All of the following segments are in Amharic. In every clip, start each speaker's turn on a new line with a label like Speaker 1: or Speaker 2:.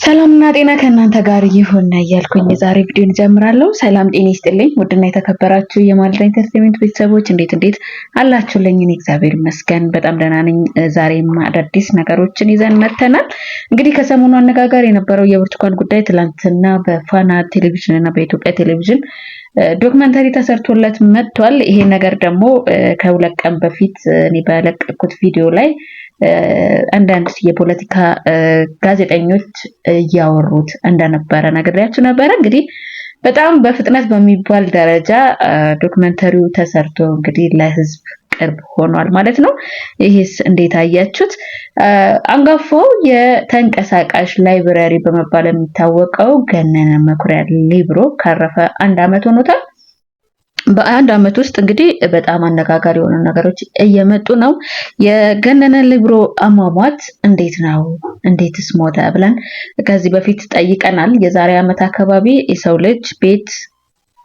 Speaker 1: ሰላምና ጤና ከእናንተ ጋር ይሁን እያልኩኝ የዛሬ ቪዲዮን ጀምራለሁ። ሰላም ጤና ይስጥልኝ ውድና የተከበራችሁ የማለዳ ኢንተርቴይንመንት ቤተሰቦች እንዴት አላችሁልኝ? እኔ እግዚአብሔር ይመስገን በጣም ደህና ነኝ። ዛሬም አዳዲስ ነገሮችን ይዘን መጥተናል። እንግዲህ ከሰሞኑ አነጋጋሪ የነበረው የብርቱካን ጉዳይ ትላንትና በፋና ቴሌቪዥን እና በኢትዮጵያ ቴሌቪዥን ዶክመንተሪ ተሰርቶለት መጥቷል። ይሄ ነገር ደግሞ ከሁለት ቀን በፊት እኔ በለቀኩት ቪዲዮ ላይ አንዳንድ የፖለቲካ ጋዜጠኞች እያወሩት እንደነበረ ነግሬያችሁ ነበረ። እንግዲህ በጣም በፍጥነት በሚባል ደረጃ ዶክመንተሪው ተሰርቶ እንግዲህ ለህዝብ ቅርብ ሆኗል ማለት ነው። ይሄስ እንዴት አያችሁት? አንጋፋው የተንቀሳቃሽ ላይብረሪ በመባል የሚታወቀው ገነነ መኩሪያ ሊብሮ ካረፈ 1 ዓመት ሆኖታል። በአንድ ዓመት ውስጥ እንግዲህ በጣም አነጋጋሪ የሆኑ ነገሮች እየመጡ ነው። የገነነ ሊብሮ አሟሟት እንዴት ነው? እንዴትስ ሞተ ብለን ከዚህ በፊት ጠይቀናል። የዛሬ ዓመት አካባቢ የሰው ልጅ ቤት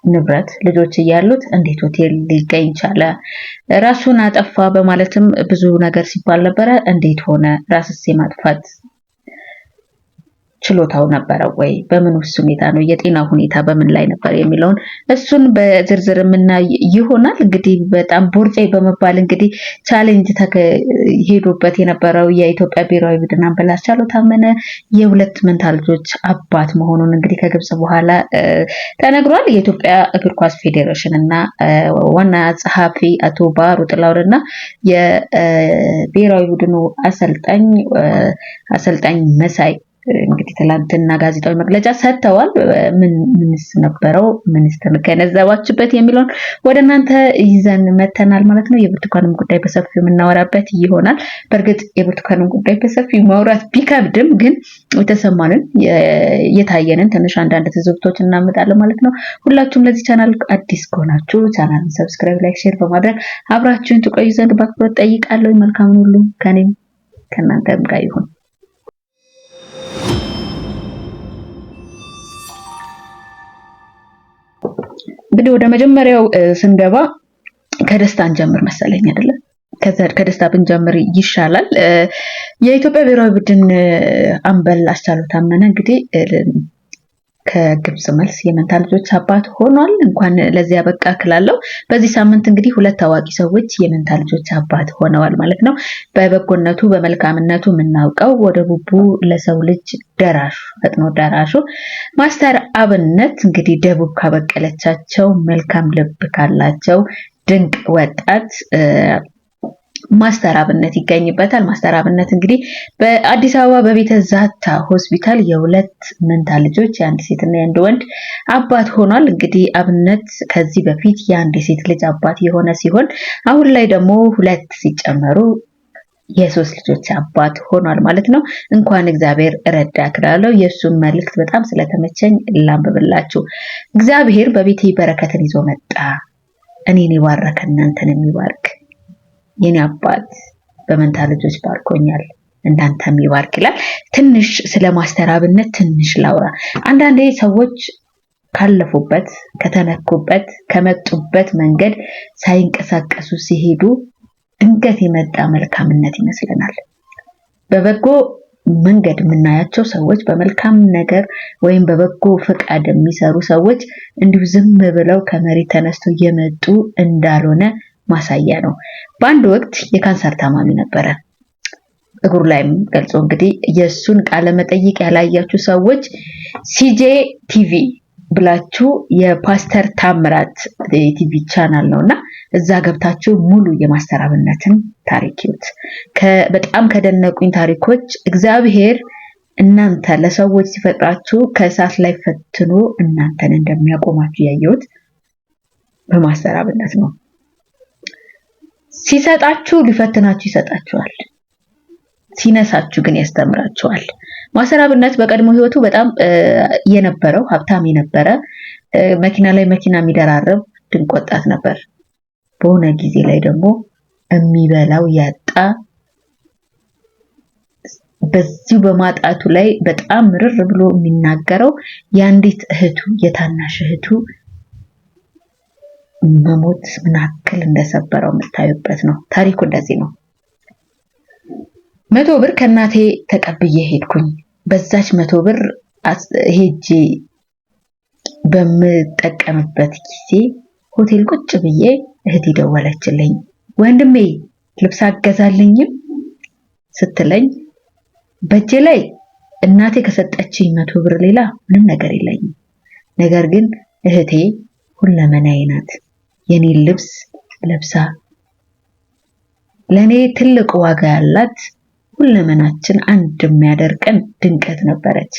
Speaker 1: ንብረት ልጆች እያሉት እንዴት ሆቴል ሊገኝ ቻለ? ራሱን አጠፋ በማለትም ብዙ ነገር ሲባል ነበረ። እንዴት ሆነ? ራስስ የማጥፋት ችሎታው ነበረ ወይ? በምን ሁኔታ ነው? የጤና ሁኔታ በምን ላይ ነበር የሚለውን እሱን በዝርዝር የምናይ ይሆናል። እንግዲህ በጣም ቦርጬ በመባል እንግዲህ ቻሌንጅ ሄዶበት የነበረው የኢትዮጵያ ብሔራዊ ቡድን አምበል አስቻለው ታመነ የሁለት መንታ ልጆች አባት መሆኑን እንግዲህ ከግብጽ በኋላ ተነግሯል። የኢትዮጵያ እግር ኳስ ፌዴሬሽን እና ዋና ጸሐፊ አቶ ባህሩ ጥላሁን እና የብሔራዊ ቡድኑ አሰልጣኝ መሳይ እንግዲህ ትላንትና ጋዜጣዊ መግለጫ ሰጥተዋል። ምንስ ነበረው? ምንስ ተገነዘባችሁበት የሚለውን ወደ እናንተ ይዘን መተናል ማለት ነው። የብርቱካንም ጉዳይ በሰፊው የምናወራበት ይሆናል። በእርግጥ የብርቱካንም ጉዳይ በሰፊው ማውራት ቢከብድም ግን የተሰማንን የታየንን ትንሽ አንዳንድ ትዝብቶች እናመጣለን ማለት ነው። ሁላችሁም ለዚህ ቻናል አዲስ ከሆናችሁ ቻናሉን ሰብስክራይብ፣ ላይክ፣ ሼር በማድረግ አብራችሁን ትቆዩ ዘንድ በአክብሮት ጠይቃለሁ። መልካም ሁሉ ከኔም ከእናንተም ጋር ይሁን። እንግዲህ ወደ መጀመሪያው ስንገባ ከደስታን ጀምር መሰለኝ አይደለ? ከደስታ ብንጀምር ይሻላል። የኢትዮጵያ ብሔራዊ ቡድን አምበል አስቻለው ታመነ እንግዲህ ከግብጽ መልስ የመንታ ልጆች አባት ሆኗል። እንኳን ለዚህ ያበቃ ክላለው። በዚህ ሳምንት እንግዲህ ሁለት ታዋቂ ሰዎች የመንታ ልጆች አባት ሆነዋል ማለት ነው። በበጎነቱ በመልካምነቱ የምናውቀው ወደ ቡቡ ለሰው ልጅ ደራሹ ፈጥኖ ደራሹ ማስተር አብነት እንግዲህ ደቡብ ካበቀለቻቸው መልካም ልብ ካላቸው ድንቅ ወጣት ማስተር አብነት ይገኝበታል። ማስተር አብነት እንግዲህ በአዲስ አበባ በቤተ ዛታ ሆስፒታል የሁለት መንታ ልጆች የአንድ ሴትና የአንድ ወንድ አባት ሆኗል። እንግዲህ አብነት ከዚህ በፊት የአንድ ሴት ልጅ አባት የሆነ ሲሆን አሁን ላይ ደግሞ ሁለት ሲጨመሩ የሶስት ልጆች አባት ሆኗል ማለት ነው። እንኳን እግዚአብሔር ረዳ ክላለው። የሱን መልእክት በጣም ስለተመቸኝ ላንብብላችሁ። እግዚአብሔር በቤቴ በረከትን ይዞ መጣ። እኔን ይባረክ እናንተን የሚባርክ የኔ አባት በመንታ ልጆች ባርኮኛል እናንተም ይባርክ ይላል። ትንሽ ስለ ማስተር አብነት ትንሽ ላውራ። አንዳንዴ ሰዎች ካለፉበት ከተነኩበት ከመጡበት መንገድ ሳይንቀሳቀሱ ሲሄዱ ድንገት የመጣ መልካምነት ይመስለናል። በበጎ መንገድ የምናያቸው ሰዎች በመልካም ነገር ወይም በበጎ ፈቃድ የሚሰሩ ሰዎች እንዲሁ ዝም ብለው ከመሬት ተነስተው የመጡ እንዳልሆነ ማሳያ ነው። በአንድ ወቅት የካንሰር ታማሚ ነበረ። እግሩ ላይም ገልጾ እንግዲህ የሱን ቃለ መጠይቅ ያላያችሁ ሰዎች ሲጄ ቲቪ ብላችሁ የፓስተር ታምራት ቲቪ ቻናል ነውና እዛ ገብታችሁ ሙሉ የማስተር አብነትን ታሪክ ይዩት። በጣም ከደነቁኝ ታሪኮች እግዚአብሔር እናንተ ለሰዎች ሲፈጥራችሁ ከእሳት ላይ ፈትኖ እናንተን እንደሚያቆማችሁ ያየሁት በማስተር አብነት ነው። ሲሰጣችሁ ሊፈትናችሁ ይሰጣችኋል፣ ሲነሳችሁ ግን ያስተምራችኋል። ማስተር አብነት በቀድሞ ህይወቱ በጣም የነበረው ሀብታም የነበረ መኪና ላይ መኪና የሚደራረብ ድንቅ ወጣት ነበር። በሆነ ጊዜ ላይ ደግሞ የሚበላው ያጣ፣ በዚሁ በማጣቱ ላይ በጣም ምርር ብሎ የሚናገረው የአንዲት እህቱ የታናሽ እህቱ መሞት ምን ያክል እንደሰበረው የምታዩበት ነው። ታሪኩ እንደዚህ ነው። 100 ብር ከእናቴ ተቀብዬ ሄድኩኝ። በዛች 100 ብር ሄጄ በምጠቀምበት ጊዜ ሆቴል ቁጭ ብዬ እህቴ ደወለችልኝ። ወንድሜ ልብስ አገዛልኝም ስትለኝ በእጄ ላይ እናቴ ከሰጠችኝ 100 ብር ሌላ ምንም ነገር የለኝም። ነገር ግን እህቴ ሁለመናዬ ናት። የኔን ልብስ ለብሳ ለኔ ትልቅ ዋጋ ያላት ሁለመናችን አንድ የሚያደርቀን ድንቀት ነበረች።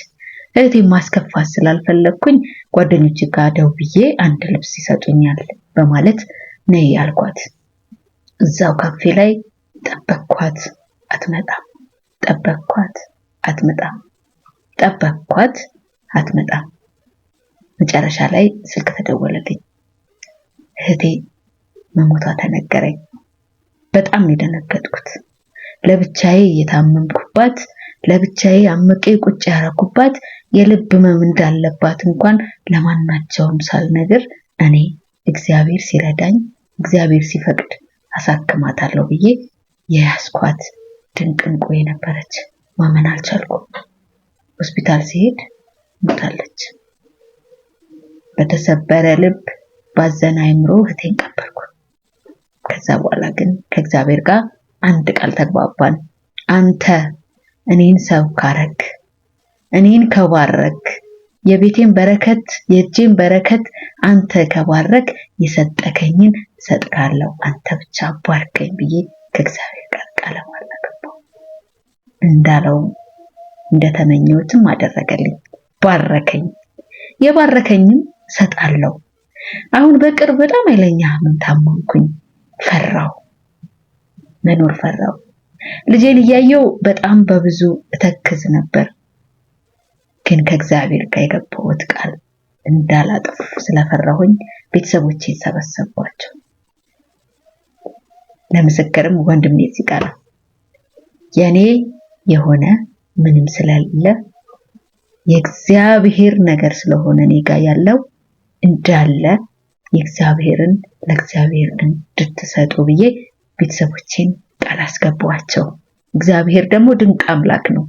Speaker 1: እህቴ ማስከፋት ስላልፈለኩኝ ጓደኞቼ ጋር ደውዬ አንድ ልብስ ይሰጡኛል በማለት ነይ ያልኳት። እዛው ካፌ ላይ ጠበቅኳት፣ አትመጣም። ጠበቅኳት፣ አትመጣም። ጠበቅኳት፣ አትመጣም። መጨረሻ ላይ ስልክ ተደወለልኝ። እህቴ መሞቷ ተነገረኝ። በጣም ነው የደነገጥኩት። ለብቻዬ የታመምኩባት፣ ለብቻዬ አምቄ ቁጭ ያረኩባት፣ የልብ ህመም እንዳለባት እንኳን ለማናቸውም ሳልነግር እኔ እግዚአብሔር ሲረዳኝ እግዚአብሔር ሲፈቅድ አሳክማታለሁ ብዬ የያዝኳት ድንቅ እንቁ ነበረች። ማመን አልቻልኩም። ሆስፒታል ሲሄድ ሞታለች። በተሰበረ ልብ ባዘነ አይምሮ እህቴን ቀበርኩ። ከዛ በኋላ ግን ከእግዚአብሔር ጋር አንድ ቃል ተግባባን። አንተ እኔን ሰው ካረክ፣ እኔን ከባረክ፣ የቤቴን በረከት የእጄን በረከት አንተ ከባረክ የሰጠከኝን እሰጥካለሁ፣ አንተ ብቻ ባርከኝ ብዬ ከእግዚአብሔር ጋር ቃል ገባሁ። እንዳለው እንደተመኘሁትም አደረገልኝ። ባረከኝ። የባረከኝም እሰጣለሁ። አሁን በቅርብ በጣም ኃይለኛ ህመም ታመምኩኝ። ፈራው፣ መኖር ፈራው። ልጄን እያየው በጣም በብዙ እተክዝ ነበር። ግን ከእግዚአብሔር ጋር የገባሁት ቃል እንዳላጥፍ ስለፈራሁኝ ቤተሰቦቼን ሰበሰቧቸው። ለምስክርም ወንድሜ እዚህ ጋር የኔ የሆነ ምንም ስለሌለ የእግዚአብሔር ነገር ስለሆነ እኔ ጋር ያለው እንዳለ የእግዚአብሔርን ለእግዚአብሔር እንድትሰጡ ብዬ ቤተሰቦቼን ቃል አስገባዋቸው። እግዚአብሔር ደግሞ ድንቅ አምላክ ነው።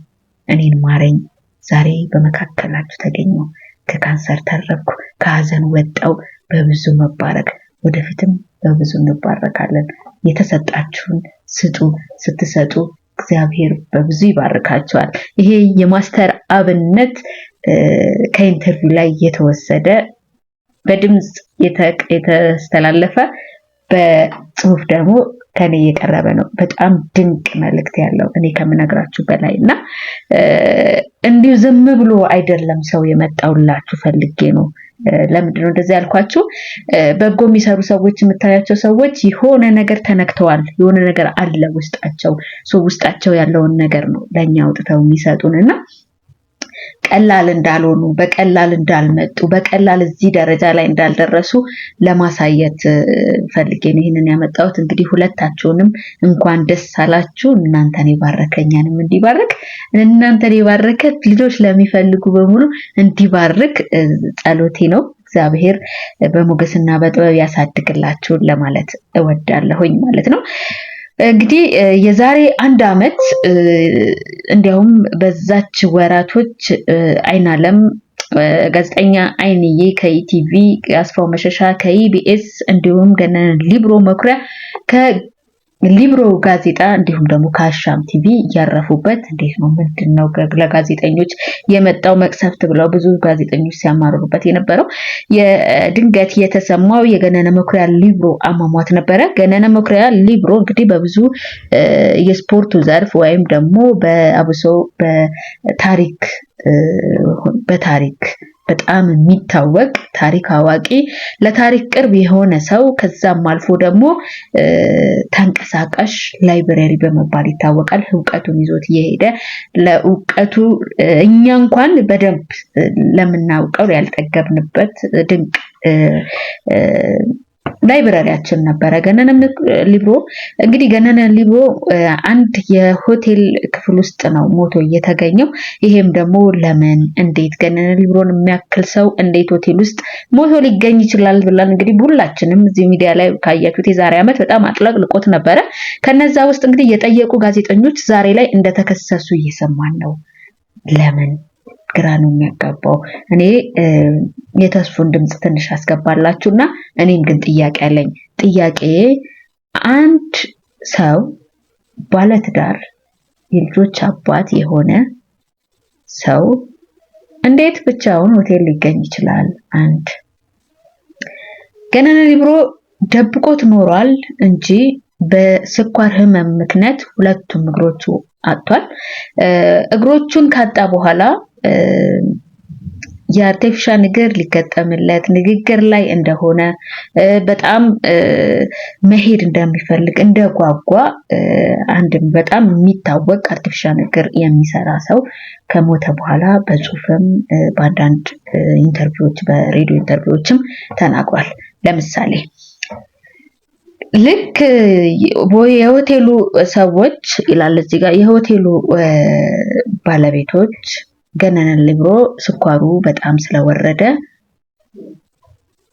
Speaker 1: እኔን ማረኝ። ዛሬ በመካከላችሁ ተገኘው። ከካንሰር ተረፍኩ፣ ከሀዘን ወጣው። በብዙ መባረክ ወደፊትም በብዙ እንባረካለን። የተሰጣችሁን ስጡ። ስትሰጡ እግዚአብሔር በብዙ ይባርካችኋል። ይሄ የማስተር አብነት ከኢንተርቪው ላይ የተወሰደ በድምጽ የተስተላለፈ በጽሁፍ ደግሞ ከኔ የቀረበ ነው። በጣም ድንቅ መልእክት ያለው እኔ ከምነግራችሁ በላይ እና እንዲሁ ዝም ብሎ አይደለም ሰው የመጣውላችሁ ፈልጌ ነው። ለምንድነው እንደዚህ ያልኳችሁ? በጎ የሚሰሩ ሰዎች የምታያቸው ሰዎች የሆነ ነገር ተነክተዋል፣ የሆነ ነገር አለ ውስጣቸው። ውስጣቸው ያለውን ነገር ነው ለኛ አውጥተው የሚሰጡንና ቀላል እንዳልሆኑ፣ በቀላል እንዳልመጡ፣ በቀላል እዚህ ደረጃ ላይ እንዳልደረሱ ለማሳየት ፈልጌ ነው ይሄንን ያመጣሁት። እንግዲህ ሁለታችሁንም እንኳን ደስ አላችሁ። እናንተን ይባርከኛንም እንዲባርክ፣ እናንተን ይባርከ ልጆች ለሚፈልጉ በሙሉ እንዲባርክ ጸሎቴ ነው። እግዚአብሔር በሞገስና በጥበብ ያሳድግላችሁ ለማለት እወዳለሁኝ ማለት ነው። እንግዲህ የዛሬ 1 አመት እንዲያውም በዛች ወራቶች አይናለም ጋዜጠኛ አይንዬ ከኢቲቪ፣ አስፋው መሸሻ ከኢቢኤስ እንዲሁም ገነነ ሊብሮ መኩሪያ ከሊብሮ ጋዜጣ እንዲሁም ደግሞ ከአሻም ቲቪ ያረፉበት እንዴት ነው ምንድነው ለጋዜጠኞች የመጣው መቅሰፍት ብለው ብዙ ጋዜጠኞች ሲያማሩበት የነበረው የድንገት የተሰማው የገነነ መኩሪያ ሊብሮ አሟሟት ነበረ። ገነነ መኩሪያ ሊብሮ እንግዲህ በብዙ የስፖርቱ ዘርፍ ወይም ደግሞ በአብሶ በታሪክ በጣም የሚታወቅ ታሪክ አዋቂ፣ ለታሪክ ቅርብ የሆነ ሰው፣ ከዛም አልፎ ደግሞ ተንቀሳቃሽ ላይብረሪ በመባል ይታወቃል። ዕውቀቱን ይዞት እየሄደ ለዕውቀቱ እኛ እንኳን በደንብ ለምናውቀው ያልጠገብንበት ድንቅ ላይብረሪያችን ነበረ ገነነ ሊብሮ። እንግዲህ ገነነ ሊብሮ አንድ የሆቴል ክፍል ውስጥ ነው ሞቶ የተገኘው። ይሄም ደግሞ ለምን እንዴት ገነነ ሊብሮን የሚያክል ሰው እንዴት ሆቴል ውስጥ ሞቶ ሊገኝ ይችላል ብለን እንግዲህ ሁላችንም እዚህ ሚዲያ ላይ ካያችሁት የዛሬ ዓመት በጣም አጥለቅልቆት ነበረ። ከነዛ ውስጥ እንግዲህ የጠየቁ ጋዜጠኞች ዛሬ ላይ እንደተከሰሱ እየሰማን ነው። ለምን ግራ ነው የሚያጋባው። እኔ የተስፉን ድምጽ ትንሽ አስገባላችሁና እኔም ግን ጥያቄ አለኝ። ጥያቄ አንድ ሰው ባለትዳር የልጆች አባት የሆነ ሰው እንዴት ብቻውን ሆቴል ሊገኝ ይችላል? አንድ ገነነ ሊብሮ ደብቆት ኖሯል እንጂ በስኳር ህመም ምክንያት ሁለቱም እግሮቹ አጥቷል። እግሮቹን ካጣ በኋላ የአርቲፊሻል እግር ሊገጠምለት ንግግር ላይ እንደሆነ በጣም መሄድ እንደሚፈልግ እንደጓጓ አንድም በጣም የሚታወቅ አርቲፊሻል እግር የሚሰራ ሰው ከሞተ በኋላ በጽሁፍም በአንዳንድ ኢንተርቪዎች በሬዲዮ ኢንተርቪዎችም ተናግሯል። ለምሳሌ ልክ የሆቴሉ ሰዎች ይላል እዚህ ጋር የሆቴሉ ባለቤቶች ገነነ ሊብሮ ስኳሩ በጣም ስለወረደ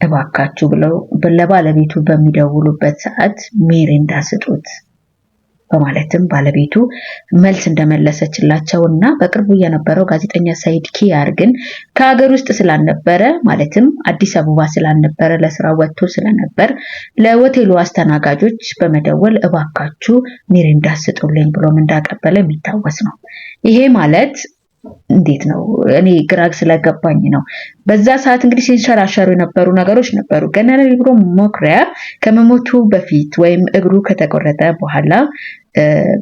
Speaker 1: እባካችሁ ብለው ለባለቤቱ በሚደውሉበት ሰዓት ሜሪንዳ ስጡት በማለትም ባለቤቱ መልስ እንደመለሰችላቸውና በቅርቡ የነበረው ጋዜጠኛ ሰይድ ኪያር ግን ከሀገር ውስጥ ስላልነበረ ማለትም አዲስ አበባ ስላልነበረ ለስራ ወጥቶ ስለነበር ለሆቴሉ አስተናጋጆች በመደወል እባካችሁ ሜሪንዳ ስጡልኝ ብሎም እንዳቀበለ የሚታወስ ነው። ይሄ ማለት እንዴት ነው? እኔ ግራ ስለገባኝ ነው። በዛ ሰዓት እንግዲህ ሲንሸራሸሩ የነበሩ ነገሮች ነበሩ። ገነነ ሊብሮ መኩሪያ ከመሞቱ በፊት ወይም እግሩ ከተቆረጠ በኋላ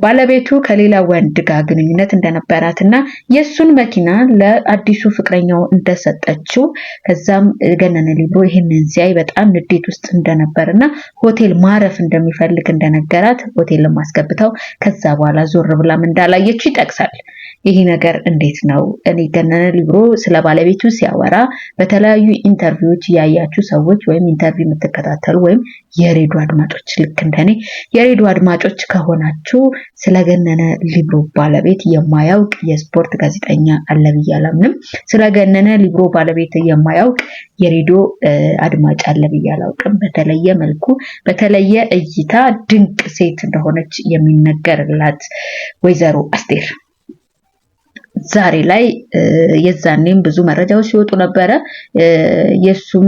Speaker 1: ባለቤቱ ከሌላ ወንድ ጋር ግንኙነት እንደነበራትና የሱን መኪና ለአዲሱ ፍቅረኛው እንደሰጠችው ከዛም ገነነ ሊብሮ ይሄንን ሲያይ በጣም ንዴት ውስጥ እንደነበርና ሆቴል ማረፍ እንደሚፈልግ እንደነገራት ሆቴል ለማስገብተው ከዛ በኋላ ዞር ብላም እንዳላየችው ይጠቅሳል። ይሄ ነገር እንዴት ነው? እኔ ገነነ ሊብሮ ስለ ባለቤቱ ሲያወራ በተለያዩ ኢንተርቪዎች ያያችሁ ሰዎች ወይም ኢንተርቪው የምትከታተሉ ወይም የሬዲዮ አድማጮች ልክ እንደኔ የሬዲዮ አድማጮች ከሆናችሁ ስለ ገነነ ሊብሮ ባለቤት የማያውቅ የስፖርት ጋዜጠኛ አለ ብዬ አላምንም። ስለ ገነነ ሊብሮ ባለቤት የማያውቅ የሬዲዮ አድማጭ አለ ብዬ አላውቅም። በተለየ መልኩ በተለየ እይታ ድንቅ ሴት እንደሆነች የሚነገርላት ወይዘሮ አስቴር ዛሬ ላይ የዛኔም ብዙ መረጃዎች ሲወጡ ነበረ። የሱም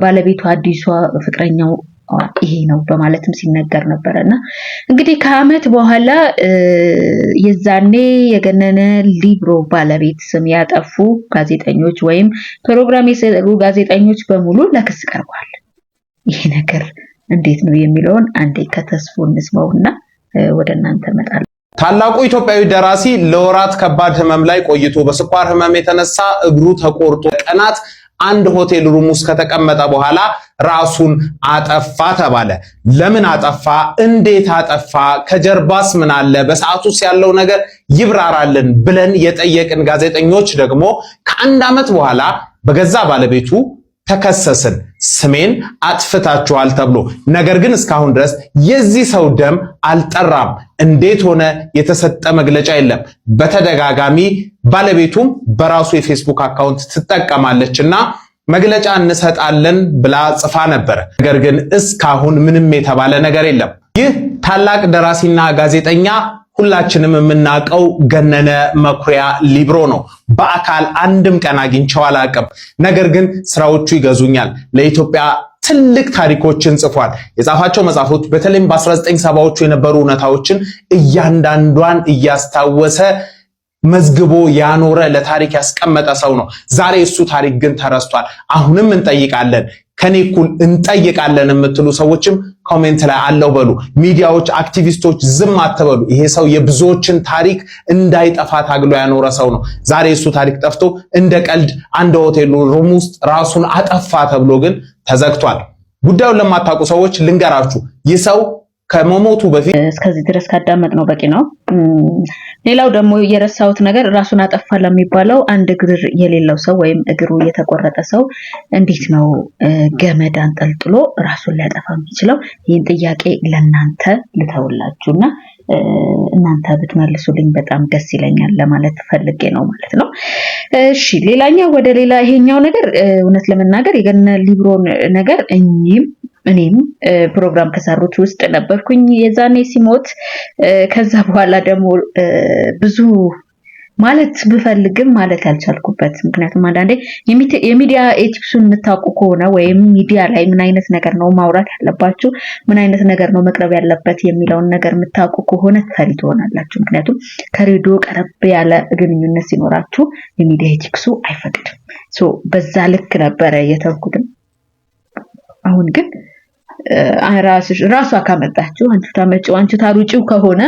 Speaker 1: ባለቤቱ አዲሷ ፍቅረኛው ይሄ ነው በማለትም ሲነገር ነበረና እንግዲህ ከአመት በኋላ የዛኔ የገነነ ሊብሮ ባለቤት ስም ያጠፉ ጋዜጠኞች ወይም ፕሮግራም የሰሩ ጋዜጠኞች በሙሉ ለክስ ቀርበዋል። ይሄ ነገር እንዴት ነው የሚለውን አንዴ ከተስፉ እንስማውና ወደ እናንተ መጣል።
Speaker 2: ታላቁ ኢትዮጵያዊ ደራሲ ለወራት ከባድ ህመም ላይ ቆይቶ በስኳር ህመም የተነሳ እግሩ ተቆርጦ ቀናት አንድ ሆቴል ሩም ውስጥ ከተቀመጠ በኋላ ራሱን አጠፋ ተባለ። ለምን አጠፋ? እንዴት አጠፋ? ከጀርባስ ምን አለ? በሰዓቱስ ያለው ነገር ይብራራልን ብለን የጠየቅን ጋዜጠኞች ደግሞ ከአንድ ዓመት በኋላ በገዛ ባለቤቱ ተከሰስን፣ ስሜን አጥፍታችኋል ተብሎ። ነገር ግን እስካሁን ድረስ የዚህ ሰው ደም አልጠራም። እንዴት ሆነ? የተሰጠ መግለጫ የለም። በተደጋጋሚ ባለቤቱም በራሱ የፌስቡክ አካውንት ትጠቀማለችና መግለጫ እንሰጣለን ብላ ጽፋ ነበር። ነገር ግን እስካሁን ምንም የተባለ ነገር የለም። ይህ ታላቅ ደራሲና ጋዜጠኛ ሁላችንም የምናውቀው ገነነ መኩሪያ ሊብሮ ነው። በአካል አንድም ቀን አግኝቼው አላውቅም። ነገር ግን ስራዎቹ ይገዙኛል። ለኢትዮጵያ ትልቅ ታሪኮችን ጽፏል። የጻፋቸው መጽሐፎች በተለይም በ1970ዎቹ የነበሩ እውነታዎችን እያንዳንዷን እያስታወሰ መዝግቦ ያኖረ ለታሪክ ያስቀመጠ ሰው ነው። ዛሬ እሱ ታሪክ ግን ተረስቷል። አሁንም እንጠይቃለን። ከኔ እኩል እንጠይቃለን የምትሉ ሰዎችም ኮሜንት ላይ አለው በሉ። ሚዲያዎች፣ አክቲቪስቶች ዝም አትበሉ። ይሄ ሰው የብዙዎችን ታሪክ እንዳይጠፋ ታግሎ ያኖረ ሰው ነው። ዛሬ እሱ ታሪክ ጠፍቶ እንደ ቀልድ አንድ ሆቴል ሩም ውስጥ ራሱን አጠፋ ተብሎ ግን ተዘግቷል። ጉዳዩን ለማታውቁ ሰዎች ልንገራችሁ። ይህ ሰው ከመሞቱ በፊት
Speaker 1: እስከዚህ ድረስ ካዳመጥ ነው በቂ ነው። ሌላው ደግሞ የረሳሁት ነገር ራሱን አጠፋ ለሚባለው አንድ እግር የሌለው ሰው ወይም እግሩ የተቆረጠ ሰው እንዴት ነው ገመድ አንጠልጥሎ ራሱን ሊያጠፋ የሚችለው? ይህን ጥያቄ ለእናንተ ልተውላችሁና እናንተ ብትመልሱልኝ በጣም ደስ ይለኛል ለማለት ፈልጌ ነው ማለት ነው። እሺ ሌላኛው ወደ ሌላ ይሄኛው ነገር እውነት ለመናገር የገነነ ሊብሮን ነገር እኔም ፕሮግራም ከሰሩት ውስጥ ነበርኩኝ የዛኔ ሲሞት። ከዛ በኋላ ደግሞ ብዙ ማለት ብፈልግም ማለት ያልቻልኩበት ምክንያቱም አንዳንዴ የሚዲያ ኤቲክሱን የምታውቁ ከሆነ ወይም ሚዲያ ላይ ምን አይነት ነገር ነው ማውራት ያለባችሁ ምን አይነት ነገር ነው መቅረብ ያለበት የሚለውን ነገር የምታውቁ ከሆነ ፈሪ ትሆናላችሁ። ምክንያቱም ከሬዲዮ ቀረብ ያለ ግንኙነት ሲኖራችሁ የሚዲያ ኤቲክሱ አይፈቅድም። በዛ ልክ ነበረ የተውኩት። አሁን ግን ራሷ ካመጣችሁ አንቺ ታሩጪው ከሆነ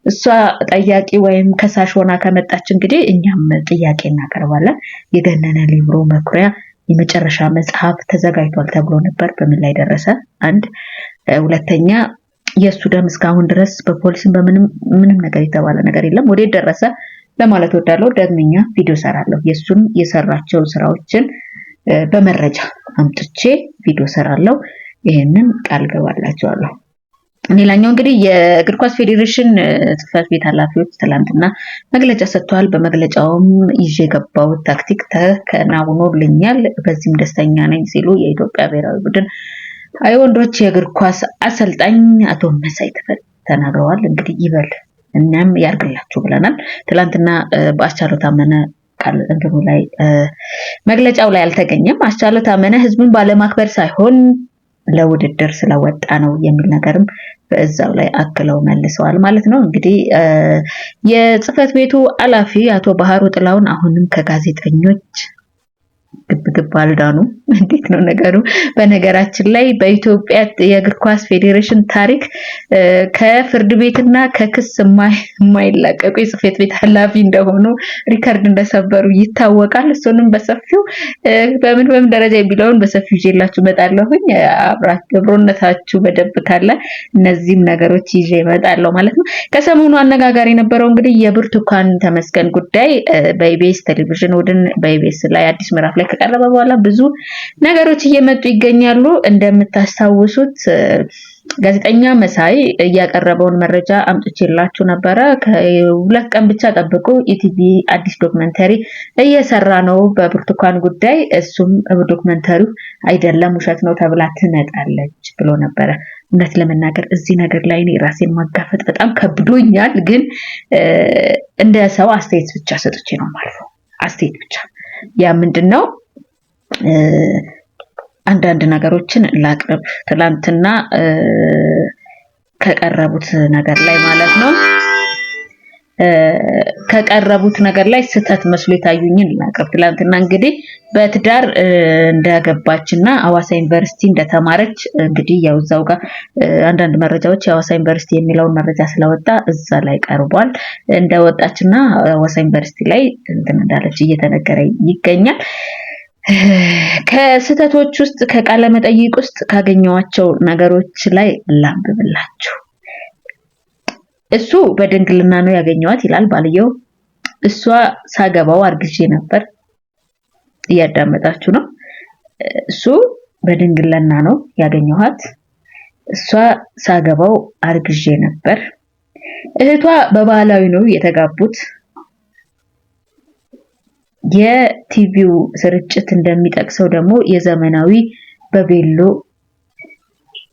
Speaker 1: እሷ ጠያቂ ወይም ከሳሽ ሆና ከመጣች እንግዲህ እኛም ጥያቄ እናቀርባለን። የገነነ ሊምሮ መኩሪያ የመጨረሻ መጽሐፍ ተዘጋጅቷል ተብሎ ነበር። በምን ላይ ደረሰ? አንድ ሁለተኛ የሱ ደም እስካሁን ድረስ በፖሊስም ምንም ነገር የተባለ ነገር የለም። ወዴት ደረሰ ለማለት ወዳለው ደግመኛ ቪዲዮ ሰራለሁ። የሱን የሰራቸው ስራዎችን በመረጃ አምጥቼ ቪዲዮ ሰራለሁ። ይሄንን ቃል ገባላችኋለሁ። ሌላኛው እንግዲህ የእግር ኳስ ፌዴሬሽን ጽሕፈት ቤት ኃላፊዎች ትላንትና መግለጫ ሰጥተዋል። በመግለጫውም ይዤ የገባው ታክቲክ ተከናውኖልኛል፣ በዚህም ደስተኛ ነኝ ሲሉ የኢትዮጵያ ብሔራዊ ቡድን የወንዶች የእግር ኳስ አሰልጣኝ አቶ መሳይ ተናግረዋል። እንግዲህ ይበል እናም ያርግላችሁ ብለናል። ትላንትና በአስቻለው ታመነ ቃል እንትኑ ላይ መግለጫው ላይ አልተገኘም። አስቻለው ታመነ ህዝቡን ባለማክበር ሳይሆን ለውድድር ስለወጣ ነው የሚል ነገርም በዛው ላይ አክለው መልሰዋል ማለት ነው። እንግዲህ የጽሕፈት ቤቱ ኃላፊ አቶ ባህሩ ጥላውን አሁንም ከጋዜጠኞች ግብ አልዳኑ። እንዴት ነው ነገሩ? በነገራችን ላይ በኢትዮጵያ የእግር ኳስ ፌዴሬሽን ታሪክ ከፍርድ ቤትና ከክስ የማይላቀቁ የጽሕፈት ቤት ኃላፊ እንደሆኑ ሪከርድ እንደሰበሩ ይታወቃል። እሱንም በሰፊው በምን ደረጃ የሚለውን በሰፊው ይዤላችሁ እመጣለሁኝ። አብሮነታችሁ በደንብ ካለ እነዚህም ነገሮች ይዤ እመጣለሁ ማለት ነው። ከሰሞኑ አነጋጋሪ የነበረው እንግዲህ የብርቱካን ተመስገን ጉዳይ በኢቢኤስ ቴሌቪዥን በኢቢኤስ ላይ አዲስ ምዕራፍ ላይ ከቀረበ በኋላ ብዙ ነገሮች እየመጡ ይገኛሉ። እንደምታስታውሱት ጋዜጠኛ መሳይ ያቀረበውን መረጃ አምጥቼላችሁ ነበረ። ከሁለት ቀን ብቻ ጠብቁ፣ ኢቲቪ አዲስ ዶክመንተሪ እየሰራ ነው በብርቱካን ጉዳይ፣ እሱም ዶክመንተሪው አይደለም ውሸት ነው ተብላ ትመጣለች ብሎ ነበረ። እውነት ለመናገር እዚህ ነገር ላይ እኔ ራሴን ማጋፈጥ በጣም ከብዶኛል። ግን እንደ ሰው አስተያየት ብቻ ሰጥቼ ነው ማለት ነው። አስተያየት ብቻ ያ ምንድነው አንዳንድ ነገሮችን ላቅርብ። ትላንትና ከቀረቡት ነገር ላይ ማለት ነው ከቀረቡት ነገር ላይ ስህተት መስሎ የታዩኝን ላቅርብ። ትላንትና እንግዲህ በትዳር እንደገባችና ሐዋሳ ዩኒቨርሲቲ እንደተማረች እንግዲህ ያው እዛው ጋር አንዳንድ መረጃዎች የሐዋሳ ዩኒቨርሲቲ የሚለውን መረጃ ስለወጣ እዛ ላይ ቀርቧል። እንደወጣችና ሐዋሳ ዩኒቨርሲቲ ላይ እንዳለች እየተነገረ ይገኛል። ከስህተቶች ውስጥ ከቃለ መጠይቅ ውስጥ ካገኘዋቸው ነገሮች ላይ ላንብብላችሁ። እሱ በድንግልና ነው ያገኘዋት ይላል ባልየው። እሷ ሳገባው አርግዤ ነበር። እያዳመጣችሁ ነው። እሱ በድንግልና ነው ያገኘዋት፣ እሷ ሳገባው አርግዤ ነበር። እህቷ በባህላዊ ነው የተጋቡት። የቲቪው ስርጭት እንደሚጠቅሰው ደግሞ የዘመናዊ በቤሎ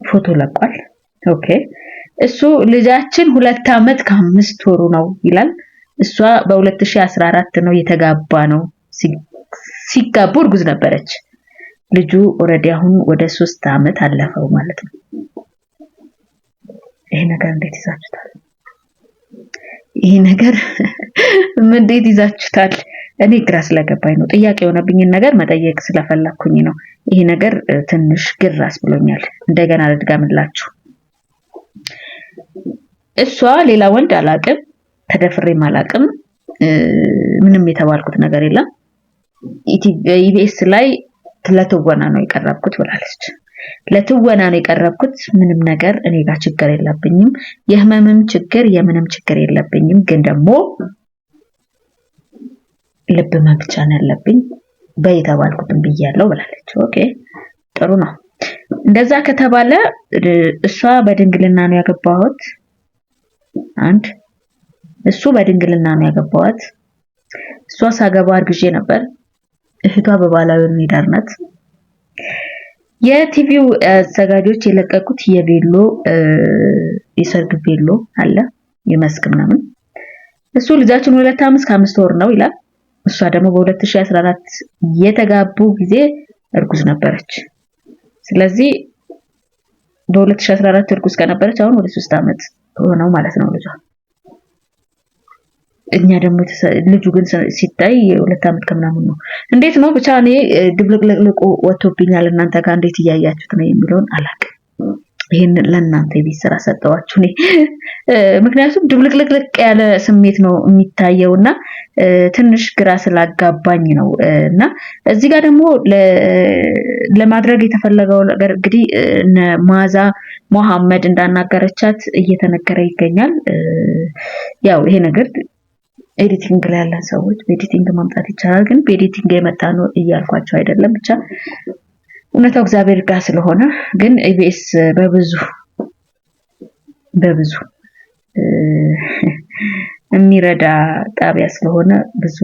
Speaker 1: ፎቶ ለቋል። ኦኬ እሱ ልጃችን 2 ዓመት ከ5 ወሩ ነው ይላል። እሷ በ2014 ነው የተጋባ ነው። ሲጋቡ እርጉዝ ነበረች። ልጁ ኦሬዲ አሁን ወደ 3 ዓመት አለፈው ማለት ነው። ይሄ ነገር እንዴት ይዛችሁታል? ይሄ ነገር እንዴት ይዛችሁታል? እኔ ግራ ስለገባኝ ነው። ጥያቄ የሆነብኝን ነገር መጠየቅ ስለፈለኩኝ ነው። ይሄ ነገር ትንሽ ግራስ ብሎኛል። እንደገና ልድጋምላችሁ። እሷ ሌላ ወንድ አላቅም፣ ተደፍሬም አላቅም፣ ምንም የተባልኩት ነገር የለም። ኢቢኤስ ላይ ለትወና ነው የቀረብኩት ብላለች። ለትወና ነው የቀረብኩት፣ ምንም ነገር እኔ ጋር ችግር የለብኝም፣ የህመምም ችግር የምንም ችግር የለብኝም። ግን ደግሞ ልብ መብቻ ነው ያለብኝ በየተባልኩትም ብያለሁ ብላለች። ኦኬ ጥሩ ነው። እንደዛ ከተባለ እሷ በድንግልና ነው ያገባሁት። አንድ እሱ በድንግልና ነው ያገባዋት። እሷ ሳገባ አርግዤ ነበር። እህቷ በባህላዊ ሜዳር ናት። የቲቪው አዘጋጆች የለቀቁት የቤሎ የሰርግ ቤሎ አለ የመስክ ምናምን እሱ ልጃችን 2 ዓመት ከ5 ወር ነው ይላል። እሷ ደግሞ በ2014 የተጋቡ ጊዜ እርጉዝ ነበረች። ስለዚህ በ2014 እርጉዝ ከነበረች አሁን ወደ 3 ዓመት ሆነው ማለት ነው ልጇ። እኛ ደግሞ ልጁ ግን ሲታይ 2 ዓመት ከምናምን ነው። እንዴት ነው ብቻ እኔ ድብልቅልቁ ወጥቶብኛል። እናንተ ጋር እንዴት እያያችሁት ነው የሚለውን አላውቅም። ይሄን ለእናንተ የቤት ስራ ሰጠዋችሁ እኔ ምክንያቱም ድብልቅልቅ ያለ ስሜት ነው የሚታየውና ትንሽ ግራ ስላጋባኝ ነው። እና እዚህ ጋር ደግሞ ለማድረግ የተፈለገው ነገር እንግዲህ ማዛ መሐመድ እንዳናገረቻት እየተነገረ ይገኛል። ያው ይሄ ነገር ኤዲቲንግ ላይ ያለን ሰዎች በኤዲቲንግ ማምጣት ይቻላል፣ ግን በኤዲቲንግ የመጣ ነው እያልኳቸው አይደለም። ብቻ እውነታው እግዚአብሔር ጋር ስለሆነ ግን ኢቢኤስ በብዙ የሚረዳ ጣቢያ ስለሆነ ብዙ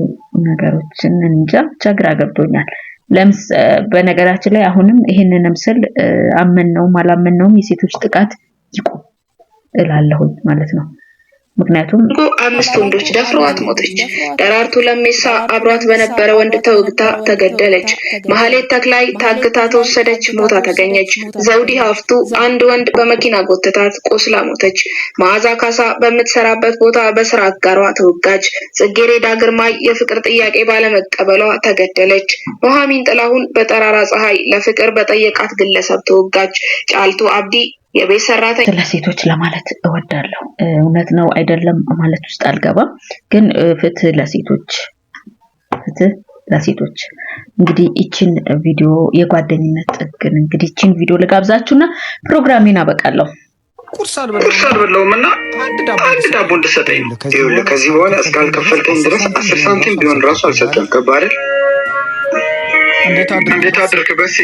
Speaker 1: ነገሮችን እንጃ ግራ ገብቶኛል። በነገራችን ላይ አሁንም ይሄንንም ስል አመነውም አላመነውም የሴቶች ጥቃት ይቁም እላለሁ ማለት ነው። ምክንያቱም
Speaker 3: 5 ወንዶች ደፍረዋት ሞተች። ደራርቱ ለሜሳ አብሯት በነበረ ወንድ ተወግታ ተገደለች። መሐሌት ተክላይ ታግታ ተወሰደች፣ ሞታ ተገኘች። ዘውዲ ሀፍቱ አንድ ወንድ በመኪና ጎተታት፣ ቆስላ ሞተች። መዓዛ ካሳ በምትሰራበት ቦታ በስራ አጋሯ ተወጋች። ጽጌሬዳ ግርማይ የፍቅር ጥያቄ ባለመቀበሏ ተገደለች። ኑሐሚን ጥላሁን በጠራራ ፀሐይ ለፍቅር በጠየቃት ግለሰብ ተወጋች። ጫልቱ አብዲ የቤት ሰራተኛ
Speaker 1: ለሴቶች ለማለት እወዳለሁ። እውነት ነው አይደለም ማለት ውስጥ አልገባም፣ ግን ፍትህ ለሴቶች እንግዲህ እቺን ቪዲዮ የጓደኝነት ጥግን እንግዲህ እቺን ቪዲዮ ልጋብዛችሁና ፕሮግራሜን አበቃለሁ።
Speaker 4: ቁርስ አልበላውም እና አንድ ዳቦ እንድትሰጠኝ ነው። ይኸውልህ ከዚህ በኋላ እስካልከፈልከኝ ድረስ 10 ሳንቲም ቢሆን ራሱ አልሰጠም። ገባህ አይደል? እንዴት አደርክ በሴ?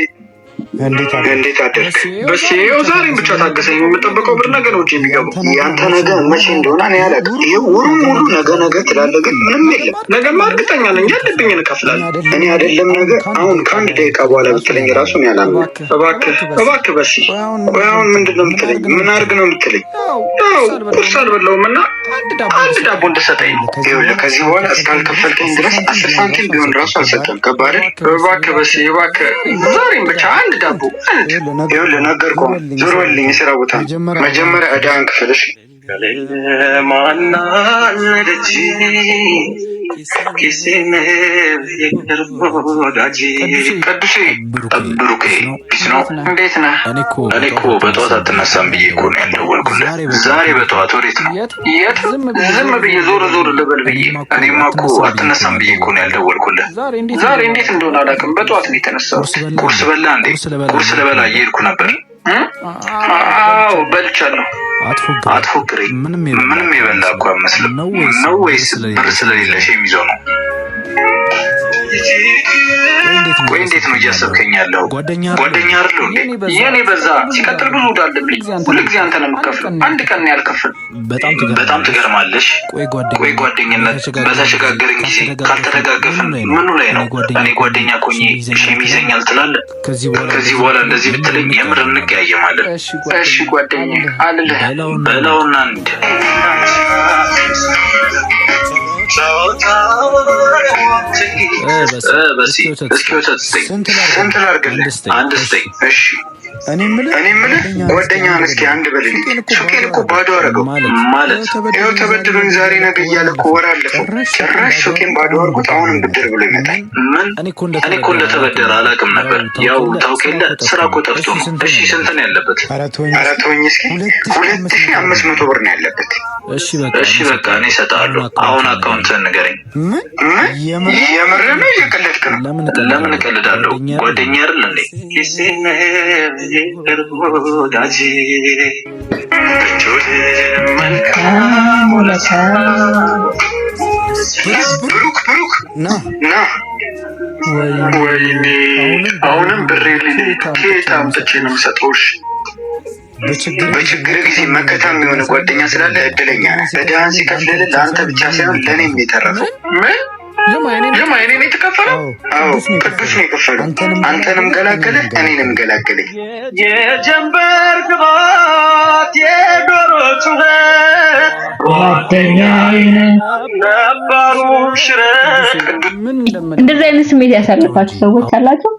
Speaker 4: እንዴት አደርክ በሴ? ይኸው ዛሬም ብቻ ታገሰኝ። የምጠብቀው ብር ነገ ነው እንጂ የሚገባው። ያንተ ነገ መቼ እንደሆነ እኔ አላውቅም። ይኸው ወሩን ሙሉ ነገ ትላለህ፣ ግን ምንም የለም። ነገማ እርግጠኛ ነኝ ያለብኝን እከፍላለሁ። እኔ አይደለም ነገ አሁን ከአንድ ደቂቃ በኋላ ብትለኝ ራሱ እኔ አላምንም። እባክህ በሴ። ቆይ አሁን ምንድን ነው የምትለኝ? ምን አድርግ ነው የምትለኝ? ያው ቁርስ አልበላሁም እና አንድ ዳቦ እንድትሰጠኝ ነው። ይኸውልህ ከዚህ በኋላ እስካልከፈልከኝ ድረስ 10 ሳንቲም ቢሆን ራሱ አልሰጠም። ገባህ አይደል? እባክህ በሴ እባክህ ዛሬም ብቻ አንድ ዳቦ። ይኸውልህ ነገርኩህ። ዞር በልልኝ የሥራ ቦታ። መጀመሪያ ዕዳህን ክፈልሽ። ቅዱሴ ብሩኬ ፒስ ነው። እንዴት ነህ? እኔ እኮ በጠዋት አትነሳም ብዬ እኮ ነው ያልደወልኩልህ። ዛሬ በጠዋት ወዴት ነው? የት? ዝም ብዬ ዞር ልበል ብዬ። እኔማ እኮ አትነሳም ብዬ እኮ ነው ያልደወልኩልህ። ዛሬ እንዴት እንደሆነ አላውቅም፣ በጠዋት ነው የተነሳሁት። ቁርስ በላ እንዴ? ቁርስ ልበላ እየሄድኩ ነበር። አዎ በልቻለሁ። አትፎክሪ። ምንም የበላ እኮ አመስልም ነው ወይስ ብር ስለሌለሽ የሚይዘው ነው? ቆይ እንዴት ነው እያሰብከኝ ያለው? ጓደኛ አይደለሁ እንዴ? የኔ በዛ ሲቀጥል ብዙ ወዳለብኝ ሁልጊዜ አንተ ነው የምትከፍለው። አንድ ቀን ያልከፍል። በጣም ትገርማለሽ። ቆይ ጓደኝነት በተሸጋገርን ጊዜ ካልተደጋገፍን ምኑ ላይ ነው? እኔ ጓደኛ ኮኜ ሼም ይዘኛል ትላለህ? ከዚህ በኋላ እንደዚህ ብትለኝ የምር እንቀያየማለን። እሺ ጓደኛ አልልህ። በላውና እንደ እስኪ ወተት ስጠኝ። ስንት ላድርግልህ? አንድ ስጠኝ። እሺ እኔ የምልህ ጓደኛህን እስኪ አንድ በልልኝ። ሱቄን እኮ ባዶ አደረገው ማለት ይኸው ተበድሮኝ ዛሬ ነገ እያለ እኮ ወር አለፈው። ጭራሽ ሱቄን ባዶ አድርጎት አሁንም ብድር ብሎ ይመጣል። ምን? እኔ እኮ እንደተበደረ አላውቅም ነበር። ያው ታውቅ የለ ስራ እኮ ጠፍቶ ነው። እሺ ስንት ነው ያለበት? ኧረ ተወኝ እስኪ 2500 ብር ነው ያለበት። እሺ በቃ እኔ እሰጥሃለሁ። አሁን አካውንትህን ንገረኝ። የምር ነው? እየቀለድክ ነው? ለምን እቀልዳለሁ? ጓደኛ አይደል እንዴ? ወዳጅ ብሩክ ና ወይኔ አሁንም ብሬ ከየት አምጥቼ ነው የምሰጠውሽ? በችግር ጊዜ መከታ የሚሆነ ጓደኛ ስላለ እድለኛ ነህ። ዕዳህን ሲከፍልልህ ለአንተ ብቻ ሳይሆን ለእኔም የተረፈው። የማይኔን የተከፈለው ቅዱስ ነው የከፈለው። አንተንም ገላገለ እኔንም ገላገለኝ። የጀንበር ግባት የዶሮ ጩኸት ጓደኛዬን ነባሩ ሽረት።
Speaker 1: እንደዚህ አይነት ስሜት ያሳለፋችሁ ሰዎች አላችሁ?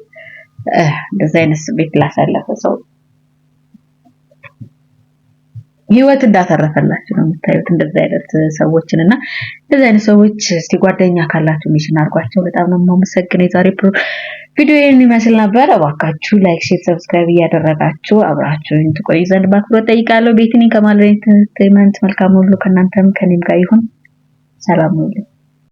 Speaker 1: እንደዚህ አይነት ስሜት ላሳለፈ ሰው ህይወት እንዳተረፈላችሁ ነው የምታዩት። እንደዚህ አይነት ሰዎችንና እንደዚህ አይነት ሰዎች እስቲ ጓደኛ ካላችሁ ሚሽን አድርጓቸው። በጣም ነው የማመሰግነው። የዛሬ ቪዲዮ ይሄን ይመስል ነበር። እባካችሁ ላይክ፣ ሼር፣ ሰብስክራይብ እያደረጋችሁ አብራችሁኝ ትቆዩ ዘንድ በአክብሮት ጠይቃለሁ። ቤትኒ ከማለት ኢንተርቴይንመንት መልካም ሁሉ ከእናንተም ከኔም ጋር ይሁን። ሰላም ሁኑ።